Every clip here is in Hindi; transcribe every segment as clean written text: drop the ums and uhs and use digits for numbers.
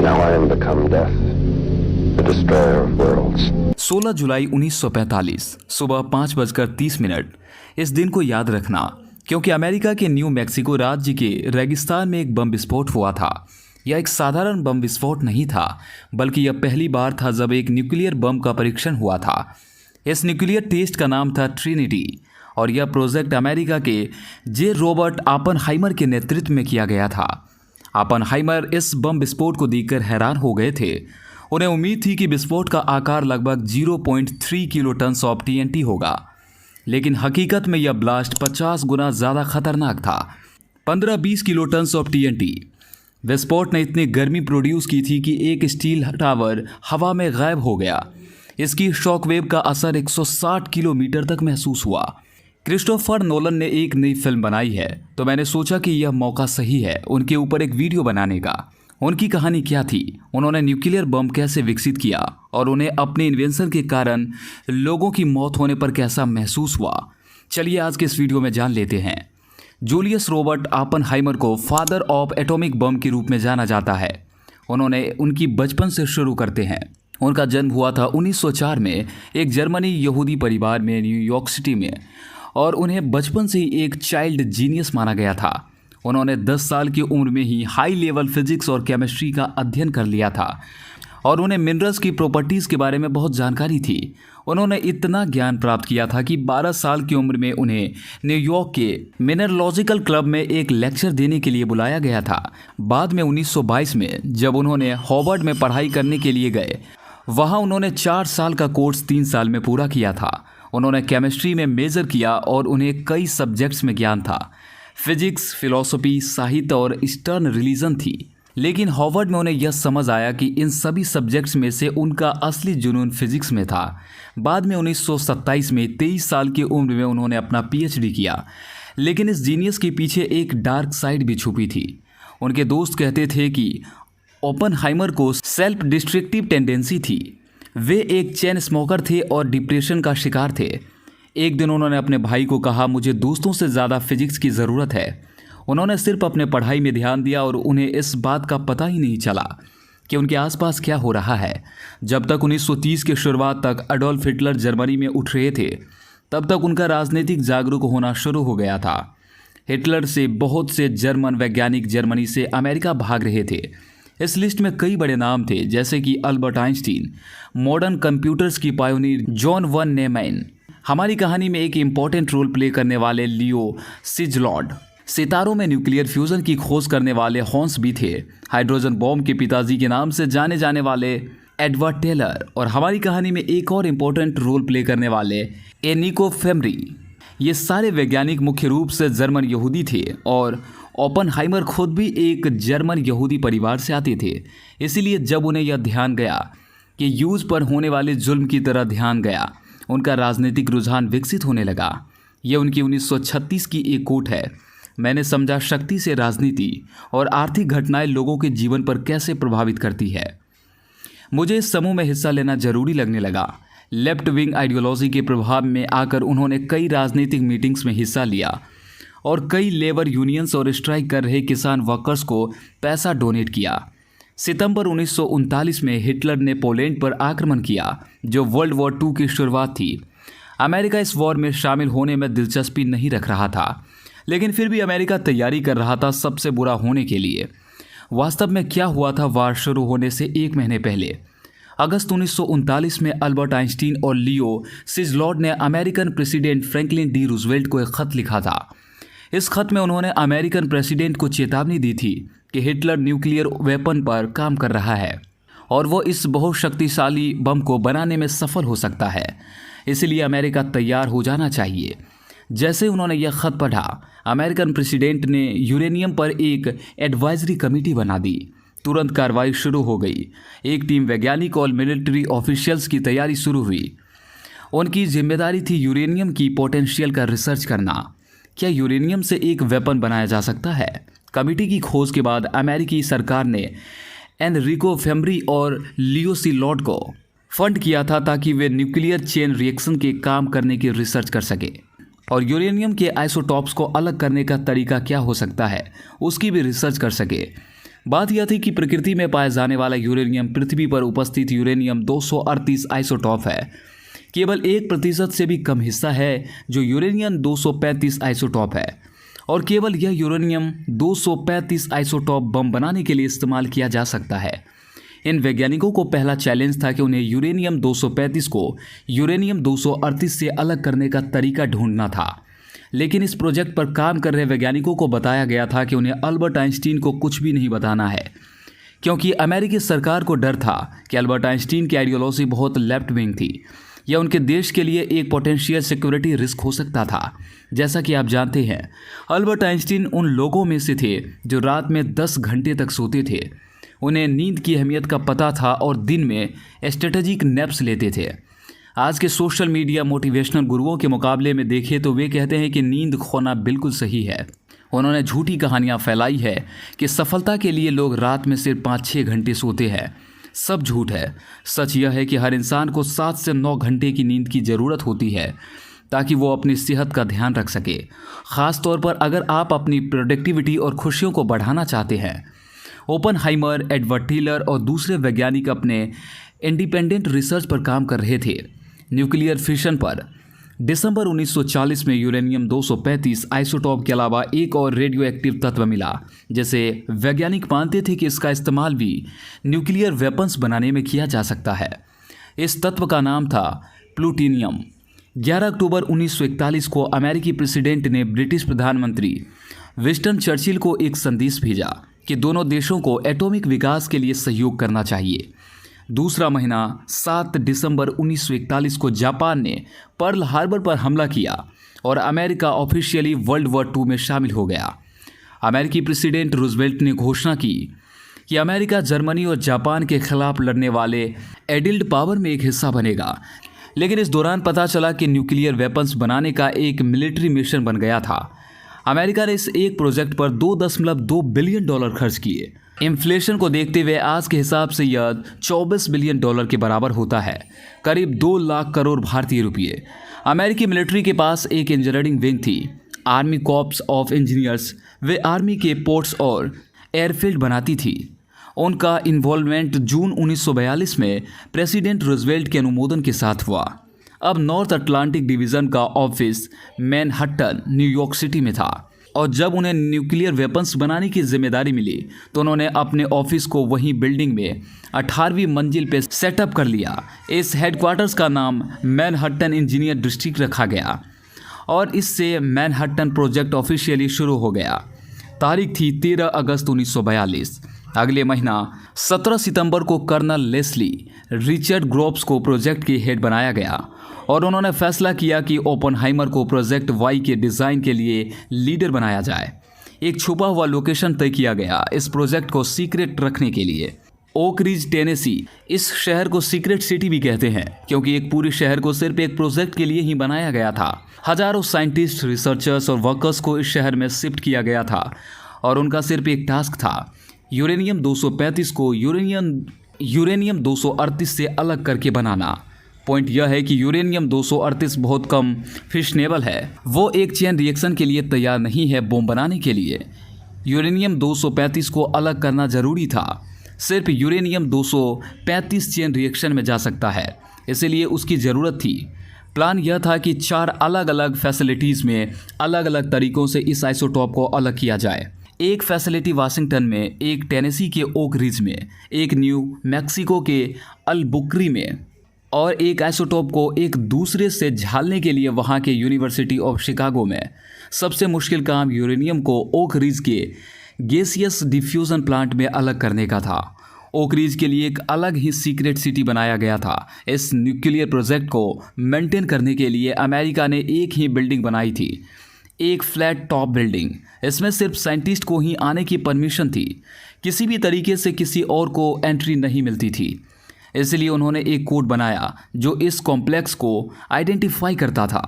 Now I am become death, the destroyer of worlds. 16 जुलाई 1945 सुबह 5:30। इस दिन को याद रखना क्योंकि अमेरिका के न्यू मैक्सिको राज्य के रेगिस्तान में एक बम विस्फोट हुआ था। यह एक साधारण बम विस्फोट नहीं था, बल्कि यह पहली बार था जब एक न्यूक्लियर बम का परीक्षण हुआ था। इस न्यूक्लियर टेस्ट का नाम था ट्रिनिटी और यह प्रोजेक्ट अमेरिका के जे रॉबर्ट ओपेनहाइमर के नेतृत्व में किया गया था। ओपेनहाइमर इस बम विस्फोट को देखकर हैरान हो गए थे। उन्हें उम्मीद थी कि विस्फोट का आकार लगभग 0.3 किलोटन ऑफ टीएनटी होगा, लेकिन हकीकत में यह ब्लास्ट 50 गुना ज़्यादा खतरनाक था। 15-20 किलोटन ऑफ टीएनटी। विस्फोट ने इतनी गर्मी प्रोड्यूस की थी कि एक स्टील टावर हवा में गायब हो गया। इसकी शॉकवेव का असर 160 किलोमीटर तक महसूस हुआ। क्रिस्टोफर नोलन ने एक नई फिल्म बनाई है, तो मैंने सोचा कि यह मौका सही है उनके ऊपर एक वीडियो बनाने का। उनकी कहानी क्या थी, उन्होंने न्यूक्लियर बम कैसे विकसित किया और उन्हें अपने इन्वेंशन के कारण लोगों की मौत होने पर कैसा महसूस हुआ। चलिए आज के इस वीडियो में जान लेते हैं। जूलियस रॉबर्ट ओपेनहाइमर को फादर ऑफ एटॉमिक बम के रूप में जाना जाता है। उन्होंने उनकी बचपन से शुरू करते हैं। उनका जन्म हुआ था 1904 में एक जर्मनी यहूदी परिवार में न्यूयॉर्क सिटी में, और उन्हें बचपन से ही एक चाइल्ड जीनियस माना गया था। उन्होंने 10 साल की उम्र में ही हाई लेवल फिजिक्स और केमिस्ट्री का अध्ययन कर लिया था और उन्हें मिनरल्स की प्रॉपर्टीज़ के बारे में बहुत जानकारी थी। उन्होंने इतना ज्ञान प्राप्त किया था कि 12 साल की उम्र में उन्हें न्यूयॉर्क के मिनरलॉजिकल क्लब में एक लेक्चर देने के लिए बुलाया गया था। बाद में 1922 में जब उन्होंने हार्वर्ड में पढ़ाई करने के लिए गए, वहाँ उन्होंने 4 साल का कोर्स 3 साल में पूरा किया था। उन्होंने केमिस्ट्री में मेजर किया और उन्हें कई सब्जेक्ट्स में ज्ञान था। फिजिक्स, फिलॉसफी, साहित्य और ईस्टर्न रिलीजन थी। लेकिन हार्वर्ड में उन्हें यह समझ आया कि इन सभी सब्जेक्ट्स में से उनका असली जुनून फिजिक्स में था। बाद में 1927 में 23 साल की उम्र में उन्होंने अपना पीएचडी किया। लेकिन इस जीनियस के पीछे एक डार्क साइड भी छुपी थी। उनके दोस्त कहते थे कि ओपेनहाइमर को सेल्फ डिस्ट्रक्टिव टेंडेंसी थी। वे एक चेन स्मोकर थे और डिप्रेशन का शिकार थे। एक दिन उन्होंने अपने भाई को कहा, मुझे दोस्तों से ज़्यादा फिजिक्स की ज़रूरत है। उन्होंने सिर्फ अपने पढ़ाई में ध्यान दिया और उन्हें इस बात का पता ही नहीं चला कि उनके आसपास क्या हो रहा है। जब तक 1930 के शुरुआत तक एडोल्फ हिटलर जर्मनी में उठ रहे थे, तब तक उनका राजनीतिक जागरूक होना शुरू हो गया था। हिटलर से बहुत से जर्मन वैज्ञानिक जर्मनी से अमेरिका भाग रहे थे। इस लिस्ट में कई बड़े नाम थे, जैसे कि अल्बर्ट आइंस्टीन, मॉडर्न कंप्यूटर्स की पायोनियर जॉन वन नेमैन, हमारी कहानी में एक इम्पॉर्टेंट रोल प्ले करने वाले लियो सिजलॉर्ड, सितारों में न्यूक्लियर फ्यूजन की खोज करने वाले हॉन्स भी थे, हाइड्रोजन बॉम्ब के पिताजी के नाम से जाने जाने वाले एडवर्ड टेलर, और हमारी कहानी में एक और इम्पॉर्टेंट रोल प्ले करने वाले एनिको फेमरी। ये सारे वैज्ञानिक मुख्य रूप से जर्मन यहूदी थे और ओपेनहाइमर खुद भी एक जर्मन यहूदी परिवार से आते थे। इसीलिए जब उन्हें यह ध्यान गया कि यूज पर होने वाले जुल्म की तरह ध्यान गया, उनका राजनीतिक रुझान विकसित होने लगा। यह उनकी 1936 की एक कोट है, मैंने समझा शक्ति से राजनीति और आर्थिक घटनाएं लोगों के जीवन पर कैसे प्रभावित करती है। मुझे इस समूह में हिस्सा लेना जरूरी लगने लगा। लेफ्ट विंग आइडियोलॉजी के प्रभाव में आकर उन्होंने कई राजनीतिक मीटिंग्स में हिस्सा लिया और कई लेबर यूनियंस और स्ट्राइक कर रहे किसान वर्कर्स को पैसा डोनेट किया। सितंबर 1939 में हिटलर ने पोलैंड पर आक्रमण किया, जो वर्ल्ड वॉर 2 की शुरुआत थी। अमेरिका इस वॉर में शामिल होने में दिलचस्पी नहीं रख रहा था, लेकिन फिर भी अमेरिका तैयारी कर रहा था सबसे बुरा होने के लिए। वास्तव में क्या हुआ था, वार शुरू होने से 1 महीने पहले अगस्त 1939 में अल्बर्ट आइंस्टीन और लियो सिजलॉर्ड ने American president Franklin D Roosevelt को एक खत लिखा था। इस खत में उन्होंने अमेरिकन प्रेसिडेंट को चेतावनी दी थी कि हिटलर न्यूक्लियर वेपन पर काम कर रहा है और वो इस बहुत शक्तिशाली बम को बनाने में सफल हो सकता है, इसलिए अमेरिका तैयार हो जाना चाहिए। जैसे उन्होंने यह खत पढ़ा, अमेरिकन प्रेसिडेंट ने यूरेनियम पर एक एडवाइजरी कमेटी बना दी। तुरंत कार्रवाई शुरू हो गई। एक टीम वैज्ञानिक और मिलिट्री ऑफिशियल्स की तैयारी शुरू हुई। उनकी जिम्मेदारी थी यूरेनियम की पोटेंशियल का रिसर्च करना। क्या यूरेनियम से एक वेपन बनाया जा सकता है? कमेटी की खोज के बाद अमेरिकी सरकार ने एनरिको फेमरी और लियो सिजलॉर्ड को फंड किया था ताकि वे न्यूक्लियर चेन रिएक्शन के काम करने की रिसर्च कर सके और यूरेनियम के आइसोटॉप्स को अलग करने का तरीका क्या हो सकता है उसकी भी रिसर्च कर सके। बात यह थी कि प्रकृति में पाए जाने वाला यूरेनियम पृथ्वी पर उपस्थित यूरेनियम 238 आइसोटॉप है। केवल 1% से भी कम हिस्सा है जो यूरेनियम 235 आइसोटॉप है, और केवल यह यूरेनियम 235 आइसोटॉप बम बनाने के लिए इस्तेमाल किया जा सकता है। इन वैज्ञानिकों को पहला चैलेंज था कि उन्हें यूरेनियम 235 को यूरेनियम 238 से अलग करने का तरीका ढूंढना था। लेकिन इस प्रोजेक्ट पर काम कर रहे वैज्ञानिकों को बताया गया था कि उन्हें अल्बर्ट आइंस्टीन को कुछ भी नहीं बताना है, क्योंकि अमेरिकी सरकार को डर था कि अल्बर्ट आइंस्टीन की आइडियोलॉजी बहुत लेफ्ट विंग थी। यह उनके देश के लिए एक पोटेंशियल सिक्योरिटी रिस्क हो सकता था। जैसा कि आप जानते हैं, अल्बर्ट आइंस्टीन उन लोगों में से थे जो रात में 10 घंटे तक सोते थे। उन्हें नींद की अहमियत का पता था और दिन में स्ट्रेटेजिक नैप्स लेते थे। आज के सोशल मीडिया मोटिवेशनल गुरुओं के मुकाबले में देखें तो वे कहते हैं कि नींद खोना बिल्कुल सही है। उन्होंने झूठी कहानियाँ फैलाई है कि सफलता के लिए लोग रात में सिर्फ 5-6 घंटे सोते हैं। सब झूठ है। सच यह है कि हर इंसान को 7 से 9 घंटे की नींद की ज़रूरत होती है ताकि वो अपनी सेहत का ध्यान रख सके। ख़ास तौर पर अगर आप अपनी प्रोडक्टिविटी और खुशियों को बढ़ाना चाहते हैं। ओपनहाइमर, एडवर्ड टीलर और दूसरे वैज्ञानिक अपने इंडिपेंडेंट रिसर्च पर काम कर रहे थे, न्यूक्लियर फिशन पर। दिसंबर 1940 में यूरेनियम 235 आइसोटॉप के अलावा एक और रेडियो एक्टिव तत्व मिला, जिसे वैज्ञानिक मानते थे कि इसका इस्तेमाल भी न्यूक्लियर वेपन्स बनाने में किया जा सकता है। इस तत्व का नाम था प्लूटोनियम। 11 अक्टूबर 1941 को अमेरिकी प्रेसिडेंट ने ब्रिटिश प्रधानमंत्री विंस्टन चर्चिल को एक संदेश भेजा कि दोनों देशों को एटॉमिक विकास के लिए सहयोग करना चाहिए। दूसरा महीना 7 दिसंबर 1941 को जापान ने पर्ल हार्बर पर हमला किया और अमेरिका ऑफिशियली वर्ल्ड वॉर 2 में शामिल हो गया। अमेरिकी प्रेसिडेंट रूजवेल्ट ने घोषणा की कि अमेरिका जर्मनी और जापान के खिलाफ लड़ने वाले एडिल्ड पावर में एक हिस्सा बनेगा। लेकिन इस दौरान पता चला कि न्यूक्लियर वेपन्स बनाने का एक मिलिट्री मिशन बन गया था। अमेरिका ने इस एक प्रोजेक्ट पर $2.2 बिलियन खर्च किए। इन्फ्लेशन को देखते हुए आज के हिसाब से यह $24 बिलियन के बराबर होता है, करीब 2 लाख करोड़ भारतीय रुपये। अमेरिकी मिलिट्री के पास एक इंजीनियरिंग विंग थी, army corps of engineers. Way army के पोर्ट्स और एयरफील्ड बनाती थी। उनका इन्वॉल्वमेंट जून 1942 में प्रेसिडेंट रूजवेल्ट के अनुमोदन के साथ हुआ। अब नॉर्थ अटलांटिक डिवीज़न का ऑफिस मैनहट्टन, न्यूयॉर्क सिटी में था, और जब उन्हें न्यूक्लियर वेपन्स बनाने की जिम्मेदारी मिली तो उन्होंने अपने ऑफिस को वहीं बिल्डिंग में 18वीं मंजिल पे सेटअप कर लिया। इस हेडक्वार्टर्स का नाम मैनहट्टन इंजीनियर डिस्ट्रिक्ट रखा गया और इससे मैनहट्टन प्रोजेक्ट ऑफिशियली शुरू हो गया। तारीख थी 13 अगस्त 1942। अगले महीना 17 सितंबर को कर्नल लेस्ली रिचर्ड ग्रोव्स को प्रोजेक्ट के हेड बनाया गया और उन्होंने फैसला किया कि ओपनहाइमर को प्रोजेक्ट वाई के डिज़ाइन के लिए लीडर बनाया जाए। एक छुपा हुआ लोकेशन तय किया गया इस प्रोजेक्ट को सीक्रेट रखने के लिए। Oak Ridge, Tennessee. इस शहर को सीक्रेट सिटी भी कहते हैं क्योंकि एक पूरे शहर को सिर्फ एक प्रोजेक्ट के लिए ही बनाया गया था। हजारों साइंटिस्ट, रिसर्चर्स और वर्कर्स को इस शहर में शिफ्ट किया गया था और उनका सिर्फ एक टास्क था, यूरेनियम 235 को यूरेनियम 238 से अलग करके बनाना। पॉइंट यह है कि यूरेनियम 238 बहुत कम फिशनेबल है। वो एक चेन रिएक्शन के लिए तैयार नहीं है बम बनाने के लिए। यूरेनियम 235 को अलग करना ज़रूरी था। सिर्फ यूरेनियम 235 चेन रिएक्शन में जा सकता है, इसलिए उसकी ज़रूरत थी। प्लान यह था कि 4 अलग अलग फैसिलिटीज़ में अलग अलग तरीक़ों से इस आइसोटॉप को अलग किया जाए। एक फैसिलिटी वाशिंगटन में, एक टेनेसी के ओक रिज में, एक न्यू मैक्सिको के अल्बुकरी में और एक आइसोटॉप को एक दूसरे से झालने के लिए वहाँ के यूनिवर्सिटी ऑफ शिकागो में। सबसे मुश्किल काम यूरेनियम को ओक रिज के गैसियस डिफ्यूज़न प्लांट में अलग करने का था। ओक रिज के लिए एक अलग ही सीक्रेट सिटी बनाया गया था। इस न्यूक्लियर प्रोजेक्ट को मेंटेन करने के लिए अमेरिका ने एक ही बिल्डिंग बनाई थी, एक फ्लैट टॉप बिल्डिंग। इसमें सिर्फ साइंटिस्ट को ही आने की परमिशन थी, किसी भी तरीके से किसी और को एंट्री नहीं मिलती थी। इसलिए उन्होंने एक कोड बनाया जो इस कॉम्प्लेक्स को आइडेंटिफाई करता था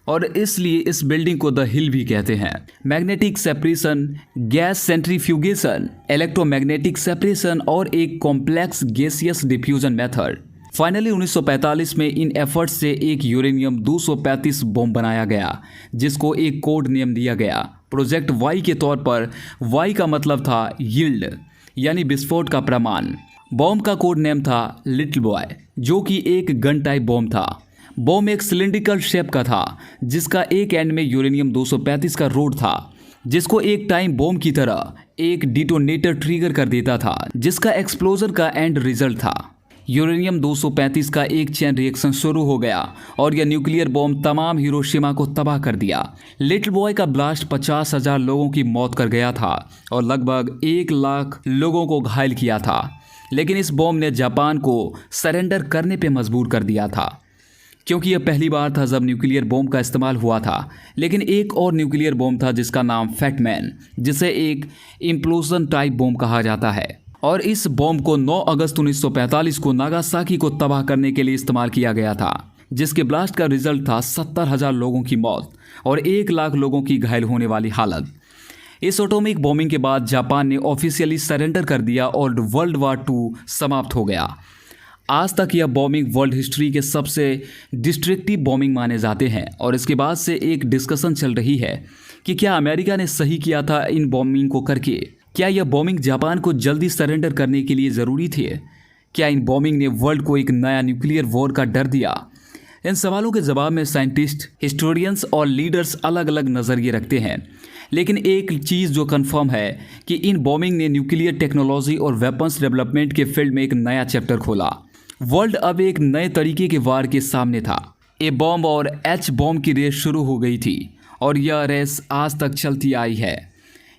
और इसलिए इस बिल्डिंग को द हिल भी कहते हैं। Magnetic separation, gas centrifugation, electromagnetic separation और एक complex gaseous diffusion method. Finally 1945 में इन एफर्ट्स से एक यूरेनियम 235 बम बनाया गया जिसको एक कोड नेम दिया गया प्रोजेक्ट वाई के तौर पर। वाई का मतलब था यील्ड, यानी विस्फोट का प्रमाण। बॉम्ब का कोड नेम था लिटिल बॉय, जो कि एक गन टाइप बॉम्ब था। बॉम्ब एक सिलिंड्रिकल शेप का था, जिसका एक एंड में यूरेनियम 235 का रोड था, जिसको एक टाइम बॉम्ब की तरह एक डिटोनेटर ट्रिगर कर देता था, जिसका एक्सप्लोजन का एंड रिजल्ट था। यूरेनियम 235 का एक चेन रिएक्शन शुरू हो गया और यह न्यूक्लियर बॉम्ब तमाम हिरोशिमा को तबाह कर दिया। लिटिल बॉय का ब्लास्ट 50,000 लोगों की मौत कर गया था और लगभग 1 लाख लोगों को घायल किया था। लेकिन इस बॉम्ब ने जापान को सरेंडर करने पे मजबूर कर दिया था, क्योंकि यह पहली बार था जब न्यूक्लियर बॉम्ब का इस्तेमाल हुआ था। लेकिन एक और न्यूक्लियर बॉम्ब था जिसका नाम फैटमैन, जिसे एक इम्प्लोजन टाइप बॉम्ब कहा जाता है, और इस बॉम्ब को 9 अगस्त 1945 को नागासाकी को तबाह करने के लिए इस्तेमाल किया गया था, जिसके ब्लास्ट का रिजल्ट था 70,000 लोगों की मौत और 1 लाख लोगों की घायल होने वाली हालत। इस एटॉमिक बॉम्बिंग के बाद जापान ने ऑफिशियली सरेंडर कर दिया और वर्ल्ड वार 2 समाप्त हो गया। आज तक यह बॉम्बिंग वर्ल्ड हिस्ट्री के सबसे डिस्ट्रक्टिव बॉम्बिंग माने जाते हैं और इसके बाद से एक डिस्कशन चल रही है कि क्या अमेरिका ने सही किया था इन बॉम्बिंग को करके। क्या यह बॉम्बिंग जापान को जल्दी सरेंडर करने के लिए ज़रूरी थी? क्या इन बॉम्बिंग ने वर्ल्ड को एक नया न्यूक्लियर वॉर का डर दिया? इन सवालों के जवाब में साइंटिस्ट, हिस्टोरियंस और लीडर्स अलग अलग नज़रिए रखते हैं। लेकिन एक चीज़ जो कंफर्म है कि इन बॉम्बिंग ने न्यूक्लियर टेक्नोलॉजी और वेपन्स डेवलपमेंट के फील्ड में एक नया चैप्टर खोला। वर्ल्ड अब एक नए तरीके के वार के सामने था। ए बॉम्ब और एच बॉम्ब की रेस शुरू हो गई थी और यह रेस आज तक चलती आई है।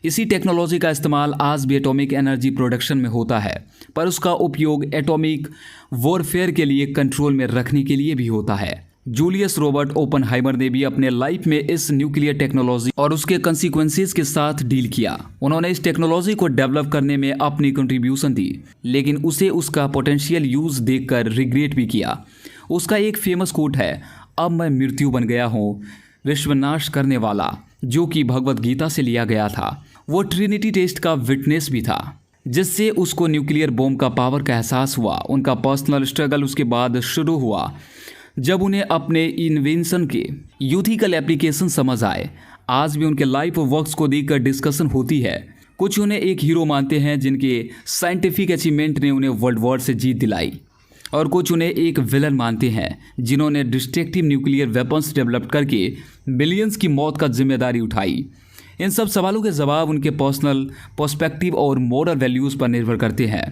इसी टेक्नोलॉजी का इस्तेमाल आज भी एटॉमिक एनर्जी प्रोडक्शन में होता है, पर उसका उपयोग एटॉमिक वॉरफेयर के लिए कंट्रोल में रखने के लिए भी होता है। जूलियस रॉबर्ट ओपनहाइमर ने भी अपने लाइफ में इस न्यूक्लियर टेक्नोलॉजी और उसके कंसिक्वेंसेस के साथ डील किया। उन्होंने इस टेक्नोलॉजी को डेवलप करने में अपनी कंट्रीब्यूशन दी, लेकिन उसे उसका पोटेंशियल यूज़ देखकर रिग्रेट भी किया। उसका एक फेमस कोट है, अब मैं मृत्यु बन गया हूँ, विश्वनाश करने वाला, जो कि भगवत गीता से लिया गया था। वो ट्रिनिटी टेस्ट का विटनेस भी था, जिससे उसको न्यूक्लियर बॉम्ब का पावर का एहसास हुआ। उनका पर्सनल स्ट्रगल उसके बाद शुरू हुआ, जब उन्हें अपने इन्वेंशन के यूथिकल एप्लीकेशन समझ आए। आज भी उनके लाइफ वर्क्स को देखकर डिस्कशन होती है। कुछ उन्हें एक हीरो मानते हैं जिनके साइंटिफिक अचीवमेंट ने उन्हें वर्ल्ड वॉर से जीत दिलाई, और कुछ उन्हें एक विलन मानते हैं जिन्होंने डिस्ट्रक्टिव न्यूक्लियर वेपन्स डेवलप करके बिलियंस की मौत का जिम्मेदारी उठाई। इन सब सवालों के जवाब उनके पर्सनल पर्सपेक्टिव और मोरल वैल्यूज़ पर निर्भर करते हैं।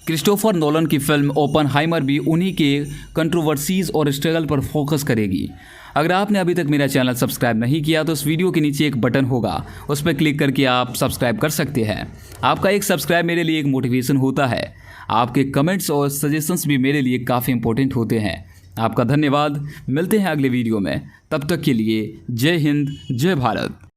क्रिस्टोफर नोलन की फिल्म ओपनहाइमर भी उन्हीं के कंट्रोवर्सीज और स्ट्रगल पर फोकस करेगी। अगर आपने अभी तक मेरा चैनल सब्सक्राइब नहीं किया तो इस वीडियो के नीचे एक बटन होगा, उस पर क्लिक करके आप सब्सक्राइब कर सकते हैं। आपका एक सब्सक्राइब मेरे लिए एक मोटिवेशन होता है। आपके कमेंट्स और सजेशंस भी मेरे लिए काफ़ी इंपॉर्टेंट होते हैं। आपका धन्यवाद। मिलते हैं अगले वीडियो में, तब तक के लिए जय हिंद, जय भारत।